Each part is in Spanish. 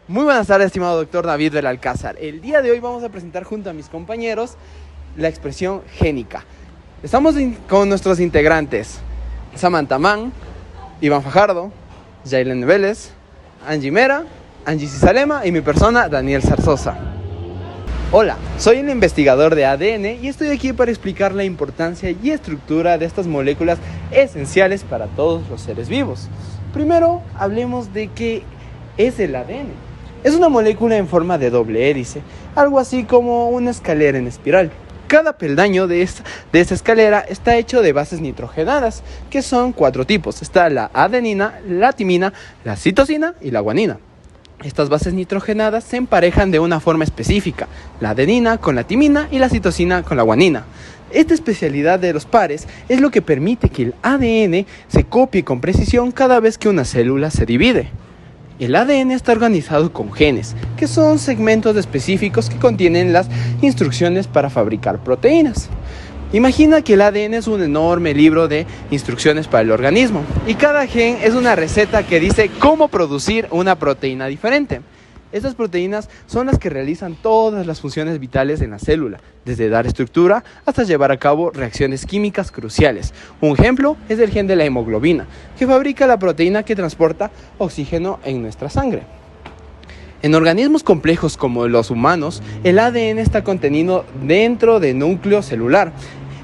Muy buenas tardes, estimado doctor David Belalcázar. El día de hoy vamos a presentar junto a mis compañeros la expresión génica. Estamos con nuestros integrantes: Samantha Mann, Iván Fajardo, Jailen Vélez, Angie Mera, Angie Cisalema y mi persona, Daniel Zarzosa. Hola, soy el investigador de ADN y estoy aquí para explicar la importancia y estructura de estas moléculas esenciales para todos los seres vivos. Primero, hablemos de qué es el ADN. Es una molécula en forma de doble hélice, algo así como una escalera en espiral. Cada peldaño de esta escalera está hecho de bases nitrogenadas, que son 4 tipos. Está la adenina, la timina, la citosina y la guanina. Estas bases nitrogenadas se emparejan de una forma específica, la adenina con la timina y la citosina con la guanina. Esta especialidad de los pares es lo que permite que el ADN se copie con precisión cada vez que una célula se divide. El ADN está organizado con genes, que son segmentos específicos que contienen las instrucciones para fabricar proteínas. Imagina que el ADN es un enorme libro de instrucciones para el organismo y cada gen es una receta que dice cómo producir una proteína diferente. Estas proteínas son las que realizan todas las funciones vitales en la célula, desde dar estructura hasta llevar a cabo reacciones químicas cruciales. Un ejemplo es el gen de la hemoglobina, que fabrica la proteína que transporta oxígeno en nuestra sangre. En organismos complejos como los humanos, el ADN está contenido dentro del núcleo celular,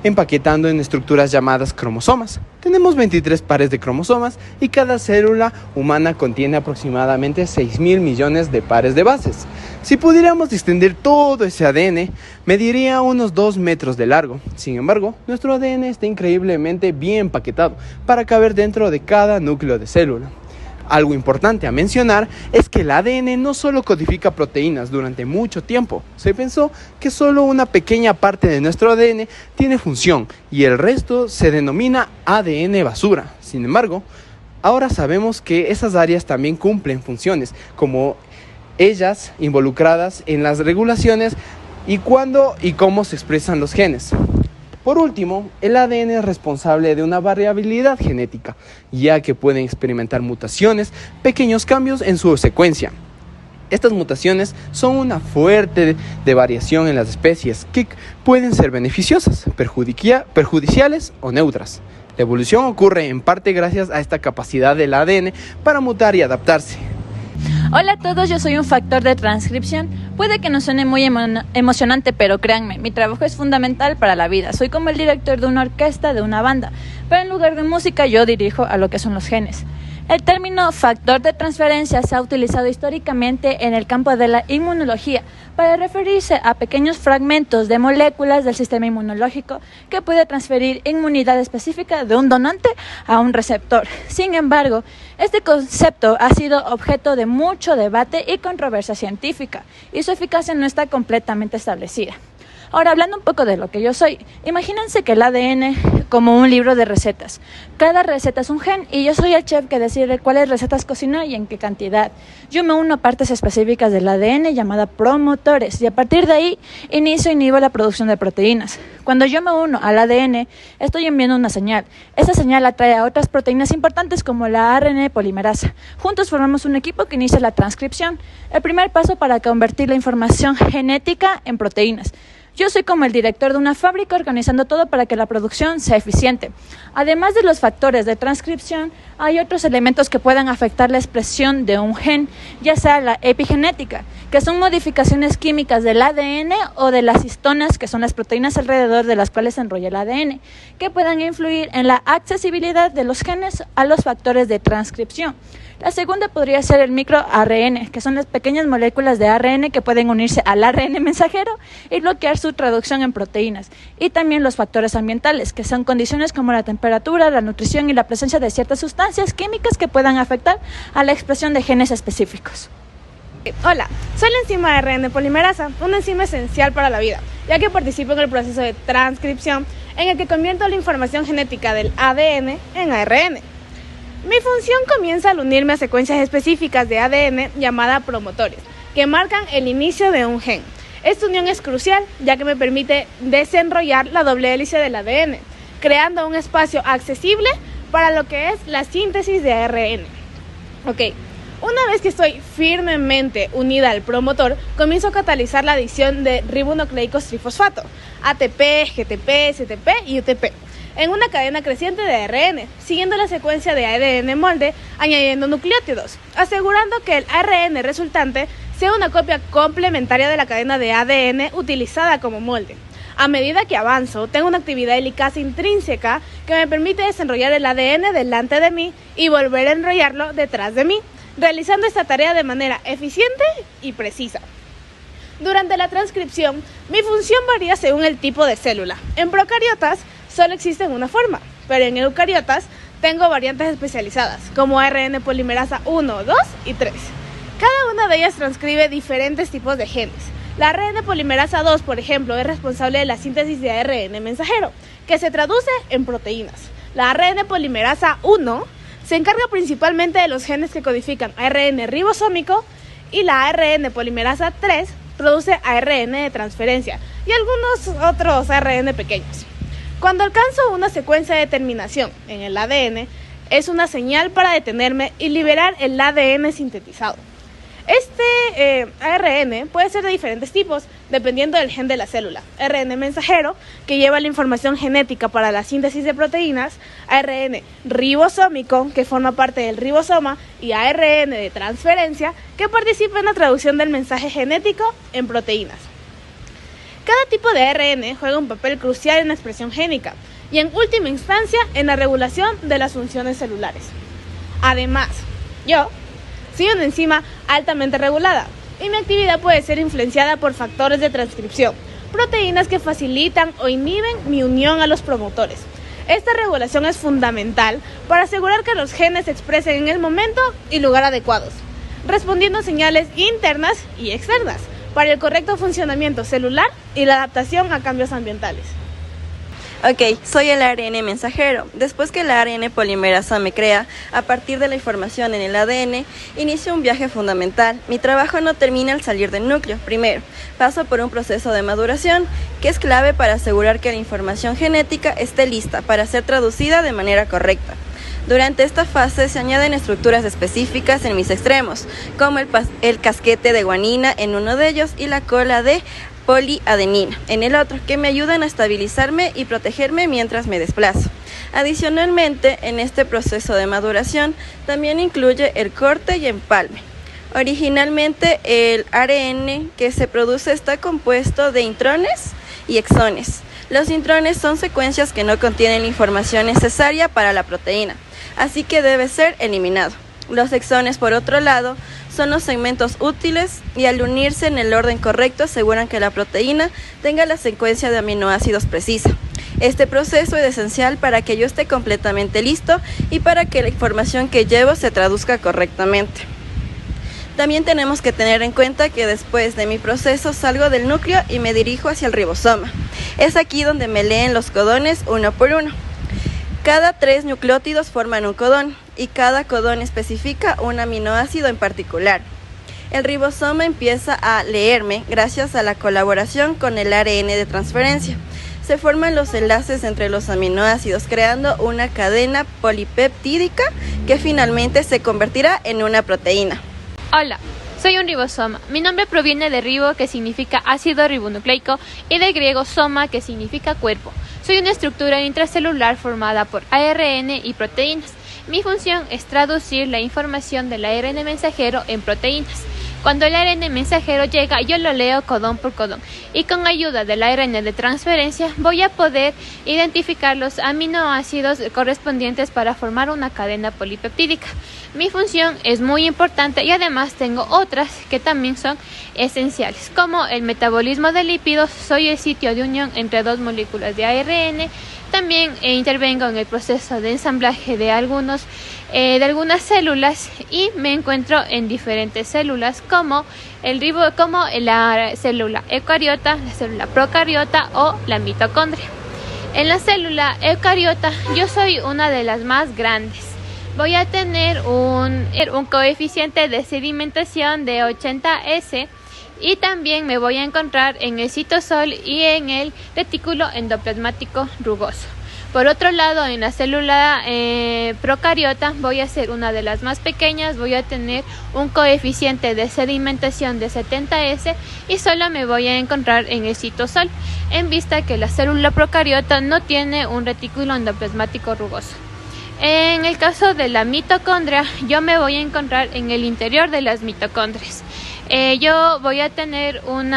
empaquetando en estructuras llamadas cromosomas. Tenemos 23 pares de cromosomas y cada célula humana contiene aproximadamente 6.000 millones de pares de bases. Si pudiéramos extender todo ese ADN, mediría unos 2 metros de largo. Sin embargo, nuestro ADN está increíblemente bien empaquetado para caber dentro de cada núcleo de célula. Algo importante a mencionar es que el ADN no solo codifica proteínas durante mucho tiempo. Se pensó que solo una pequeña parte de nuestro ADN tiene función y el resto se denomina ADN basura. Sin embargo, ahora sabemos que esas áreas también cumplen funciones, como ellas involucradas en las regulaciones y cuándo y cómo se expresan los genes. Por último, el ADN es responsable de una variabilidad genética, ya que pueden experimentar mutaciones, pequeños cambios en su secuencia. Estas mutaciones son una fuente de variación en las especies que pueden ser beneficiosas, perjudiciales o neutras. La evolución ocurre en parte gracias a esta capacidad del ADN para mutar y adaptarse. Hola a todos, yo soy un factor de transcripción. Puede que no suene muy emocionante, pero créanme, mi trabajo es fundamental para la vida. Soy como el director de una orquesta, de una banda, pero en lugar de música yo dirijo a lo que son los genes. El término factor de transferencia se ha utilizado históricamente en el campo de la inmunología para referirse a pequeños fragmentos de moléculas del sistema inmunológico que puede transferir inmunidad específica de un donante a un receptor. Sin embargo, este concepto ha sido objeto de mucho debate y controversia científica y su eficacia no está completamente establecida. Ahora, hablando un poco de lo que yo soy, imagínense que el ADN como un libro de recetas. Cada receta es un gen y yo soy el chef que decide cuáles recetas cocinar y en qué cantidad. Yo me uno a partes específicas del ADN llamada promotores y a partir de ahí inicio e inhibo la producción de proteínas. Cuando yo me uno al ADN, estoy enviando una señal. Esa señal atrae a otras proteínas importantes como la ARN polimerasa. Juntos formamos un equipo que inicia la transcripción, el primer paso para convertir la información genética en proteínas. Yo soy como el director de una fábrica organizando todo para que la producción sea eficiente. Además de los factores de transcripción, hay otros elementos que puedan afectar la expresión de un gen, ya sea la epigenética, que son modificaciones químicas del ADN o de las histonas, que son las proteínas alrededor de las cuales se enrolla el ADN, que puedan influir en la accesibilidad de los genes a los factores de transcripción. La segunda podría ser el microARN, que son las pequeñas moléculas de ARN que pueden unirse al ARN mensajero y bloquear su traducción en proteínas. Y también los factores ambientales, que son condiciones como la temperatura, la nutrición y la presencia de ciertas sustancias químicas que puedan afectar a la expresión de genes específicos. Hola, soy la enzima ARN polimerasa, una enzima esencial para la vida, ya que participo en el proceso de transcripción en el que convierto la información genética del ADN en ARN. Mi función comienza al unirme a secuencias específicas de ADN llamadas promotores, que marcan el inicio de un gen. Esta unión es crucial, ya que me permite desenrollar la doble hélice del ADN, creando un espacio accesible para lo que es la síntesis de ARN. Una vez que estoy firmemente unida al promotor, comienzo a catalizar la adición de ribonucleicos trifosfato, ATP, GTP, CTP y UTP, en una cadena creciente de ARN, siguiendo la secuencia de ARN molde, añadiendo nucleótidos, asegurando que el ARN resultante sea una copia complementaria de la cadena de ADN utilizada como molde. A medida que avanzo, tengo una actividad helicasa intrínseca que me permite desenrollar el ADN delante de mí y volver a enrollarlo detrás de mí, realizando esta tarea de manera eficiente y precisa. Durante la transcripción, mi función varía según el tipo de célula. En procariotas solo existe una forma, pero en eucariotas tengo variantes especializadas, como ARN polimerasa 1, 2 y 3. Cada una de ellas transcribe diferentes tipos de genes. La ARN polimerasa 2, por ejemplo, es responsable de la síntesis de ARN mensajero, que se traduce en proteínas. La ARN polimerasa 1 se encarga principalmente de los genes que codifican ARN ribosómico y la ARN polimerasa 3 produce ARN de transferencia y algunos otros ARN pequeños. Cuando alcanzo una secuencia de terminación en el ADN, es una señal para detenerme y liberar el ADN sintetizado. Este ARN puede ser de diferentes tipos, dependiendo del gen de la célula. ARN mensajero, que lleva la información genética para la síntesis de proteínas, ARN ribosómico, que forma parte del ribosoma, y ARN de transferencia, que participa en la traducción del mensaje genético en proteínas. Cada tipo de ARN juega un papel crucial en la expresión génica y, en última instancia, en la regulación de las funciones celulares. Además, yo soy una enzima altamente regulada y mi actividad puede ser influenciada por factores de transcripción, proteínas que facilitan o inhiben mi unión a los promotores. Esta regulación es fundamental para asegurar que los genes se expresen en el momento y lugar adecuados, respondiendo a señales internas y externas para el correcto funcionamiento celular y la adaptación a cambios ambientales. Ok, soy el ARN mensajero. Después que la ARN polimerasa me crea, a partir de la información en el ADN, inicio un viaje fundamental. Mi trabajo no termina al salir del núcleo. Primero, paso por un proceso de maduración, que es clave para asegurar que la información genética esté lista para ser traducida de manera correcta. Durante esta fase se añaden estructuras específicas en mis extremos, como el casquete de guanina en uno de ellos y la cola de poliadenina en el otro, que me ayudan a estabilizarme y protegerme mientras me desplazo. Adicionalmente, en este proceso de maduración también incluye el corte y empalme. Originalmente, el ARN que se produce está compuesto de intrones y exones. Los intrones son secuencias que no contienen información necesaria para la proteína, así que debe ser eliminado. Los exones, por otro lado, son los segmentos útiles y al unirse en el orden correcto aseguran que la proteína tenga la secuencia de aminoácidos precisa. Este proceso es esencial para que yo esté completamente listo y para que la información que llevo se traduzca correctamente. También tenemos que tener en cuenta que después de mi proceso salgo del núcleo y me dirijo hacia el ribosoma. Es aquí donde me leen los codones uno por uno. Cada 3 nucleótidos forman un codón y cada codón especifica un aminoácido en particular. El ribosoma empieza a leerme gracias a la colaboración con el ARN de transferencia. Se forman los enlaces entre los aminoácidos creando una cadena polipeptídica que finalmente se convertirá en una proteína. Hola, soy un ribosoma. Mi nombre proviene de ribo, que significa ácido ribonucleico, y del griego soma, que significa cuerpo. Soy una estructura intracelular formada por ARN y proteínas. Mi función es traducir la información del ARN mensajero en proteínas. Cuando el ARN mensajero llega, yo lo leo codón por codón y con ayuda del ARN de transferencia voy a poder identificar los aminoácidos correspondientes para formar una cadena polipeptídica. Mi función es muy importante y además tengo otras que también son esenciales, como el metabolismo de lípidos. Soy el sitio de unión entre 2 moléculas de ARN. También intervengo en el proceso de ensamblaje de algunas células y me encuentro en diferentes células como la célula eucariota, la célula procariota o la mitocondria. En la célula eucariota yo soy una de las más grandes. Voy a tener un coeficiente de sedimentación de 80S y también me voy a encontrar en el citosol y en el retículo endoplasmático rugoso. Por otro lado, en la célula procariota voy a ser una de las más pequeñas, voy a tener un coeficiente de sedimentación de 70S y solo me voy a encontrar en el citosol, en vista que la célula procariota no tiene un retículo endoplasmático rugoso. En el caso de la mitocondria, yo me voy a encontrar en el interior de las mitocondrias. Yo voy a tener un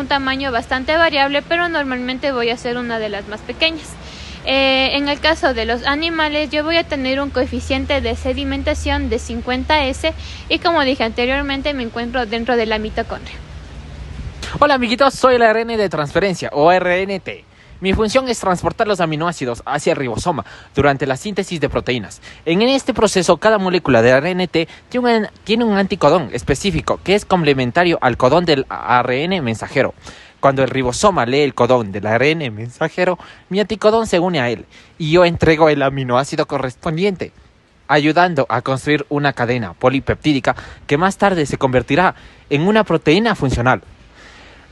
tamaño bastante variable, pero normalmente voy a ser una de las más pequeñas. En el caso de los animales, yo voy a tener un coeficiente de sedimentación de 50S y, como dije anteriormente, me encuentro dentro de la mitocondria. Hola amiguitos, soy el ARN de transferencia o RNT. Mi función es transportar los aminoácidos hacia el ribosoma durante la síntesis de proteínas. En este proceso, cada molécula de RNT tiene un anticodón específico que es complementario al codón del ARN mensajero. Cuando el ribosoma lee el codón del ARN mensajero, mi anticodón se une a él y yo entrego el aminoácido correspondiente, ayudando a construir una cadena polipeptídica que más tarde se convertirá en una proteína funcional.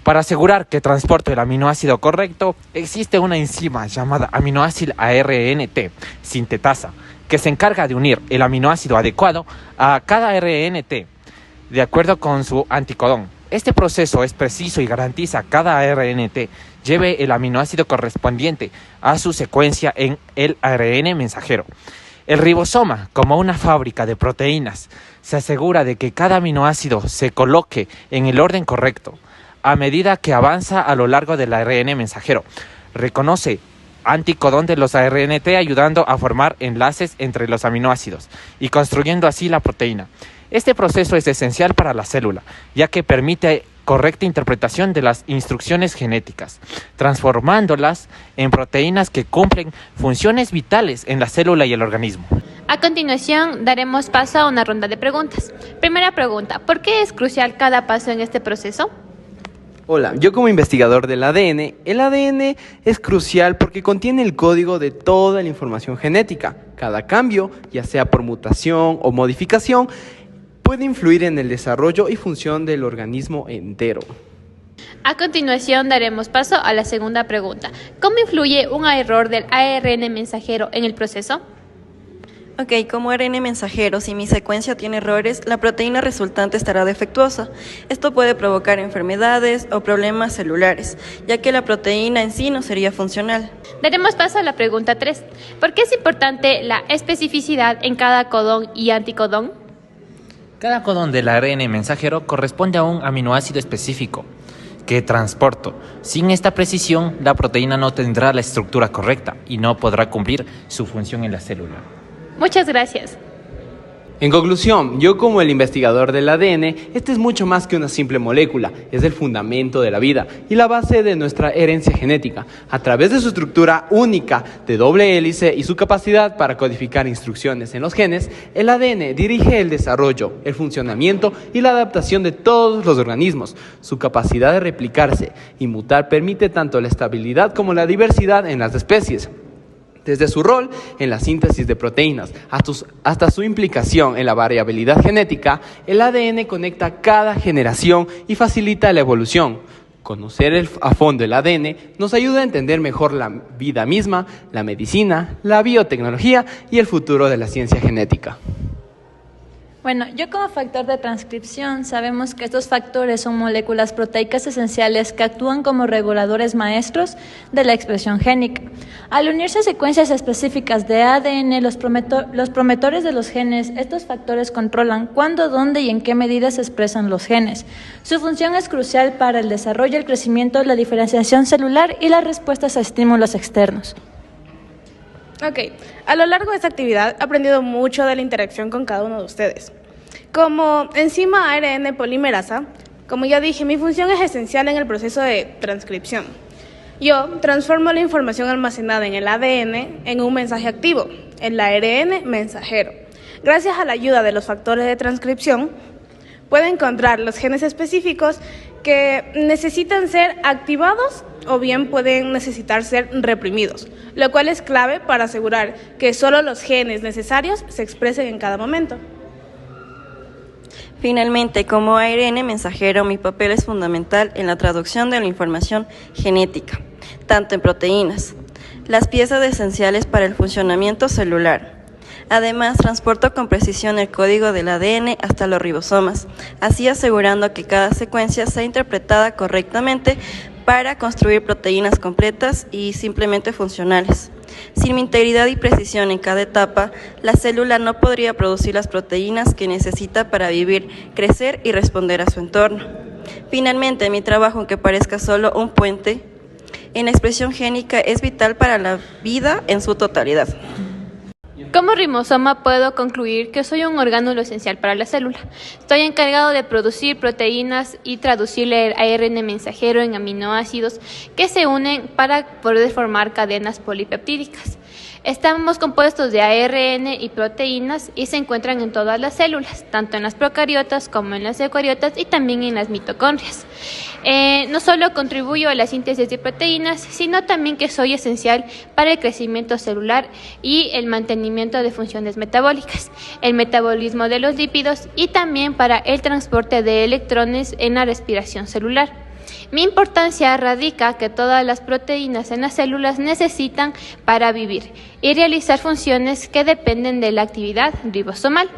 Para asegurar que transporte el aminoácido correcto, existe una enzima llamada aminoácido ARNT sintetasa, que se encarga de unir el aminoácido adecuado a cada RNT, de acuerdo con su anticodón. Este proceso es preciso y garantiza que cada RNT lleve el aminoácido correspondiente a su secuencia en el ARN mensajero. El ribosoma, como una fábrica de proteínas, se asegura de que cada aminoácido se coloque en el orden correcto a medida que avanza a lo largo del ARN mensajero. Reconoce anticodón de los ARNT, ayudando a formar enlaces entre los aminoácidos y construyendo así la proteína. Este proceso es esencial para la célula, ya que permite correcta interpretación de las instrucciones genéticas, transformándolas en proteínas que cumplen funciones vitales en la célula y el organismo. A continuación, daremos paso a una ronda de preguntas. Primera pregunta: ¿por qué es crucial cada paso en este proceso? Hola, yo como investigador del ADN, el ADN es crucial porque contiene el código de toda la información genética. Cada cambio, ya sea por mutación o modificación, puede influir en el desarrollo y función del organismo entero. A continuación, daremos paso a la segunda pregunta. ¿Cómo influye un error del ARN mensajero en el proceso? Ok, como ARN mensajero, si mi secuencia tiene errores, la proteína resultante estará defectuosa. Esto puede provocar enfermedades o problemas celulares, ya que la proteína en sí no sería funcional. Daremos paso a la pregunta 3. ¿Por qué es importante la especificidad en cada codón y anticodón? Cada codón del ARN mensajero corresponde a un aminoácido específico que transporto. Sin esta precisión, la proteína no tendrá la estructura correcta y no podrá cumplir su función en la célula. Muchas gracias. En conclusión, yo como el investigador del ADN, este es mucho más que una simple molécula, es el fundamento de la vida y la base de nuestra herencia genética. A través de su estructura única de doble hélice y su capacidad para codificar instrucciones en los genes, el ADN dirige el desarrollo, el funcionamiento y la adaptación de todos los organismos. Su capacidad de replicarse y mutar permite tanto la estabilidad como la diversidad en las especies. Desde su rol en la síntesis de proteínas hasta su implicación en la variabilidad genética, el ADN conecta cada generación y facilita la evolución. Conocer a fondo el ADN nos ayuda a entender mejor la vida misma, la medicina, la biotecnología y el futuro de la ciencia genética. Bueno, yo como factor de transcripción sabemos que estos factores son moléculas proteicas esenciales que actúan como reguladores maestros de la expresión génica. Al unirse a secuencias específicas de ADN, los promotores de los genes, estos factores controlan cuándo, dónde y en qué medida se expresan los genes. Su función es crucial para el desarrollo, el crecimiento, la diferenciación celular y las respuestas a estímulos externos. Ok, a lo largo de esta actividad he aprendido mucho de la interacción con cada uno de ustedes. Como enzima ARN polimerasa, como ya dije, mi función es esencial en el proceso de transcripción. Yo transformo la información almacenada en el ADN en un mensaje activo, el ARN mensajero. Gracias a la ayuda de los factores de transcripción, puedo encontrar los genes específicos que necesitan ser activados o bien pueden necesitar ser reprimidos, lo cual es clave para asegurar que solo los genes necesarios se expresen en cada momento. Finalmente, como ARN mensajero, mi papel es fundamental en la traducción de la información genética, tanto en proteínas. las piezas esenciales para el funcionamiento celular. Además, transporto con precisión el código del ADN hasta los ribosomas, así asegurando que cada secuencia sea interpretada correctamente para construir proteínas completas y simplemente funcionales. Sin mi integridad y precisión en cada etapa, la célula no podría producir las proteínas que necesita para vivir, crecer y responder a su entorno. Finalmente, mi trabajo, aunque parezca solo un puente, en la expresión génica es vital para la vida en su totalidad. Como ribosoma puedo concluir que soy un orgánulo esencial para la célula. Estoy encargado de producir proteínas y traducir el ARN mensajero en aminoácidos que se unen para poder formar cadenas polipeptídicas. Estamos compuestos de ARN y proteínas y se encuentran en todas las células, tanto en las procariotas como en las eucariotas y también en las mitocondrias. No solo contribuyo a la síntesis de proteínas, sino también que soy esencial para el crecimiento celular y el mantenimiento de funciones metabólicas, el metabolismo de los lípidos y también para el transporte de electrones en la respiración celular. Mi importancia radica que todas las proteínas en las células necesitan para vivir y realizar funciones que dependen de la actividad ribosomal.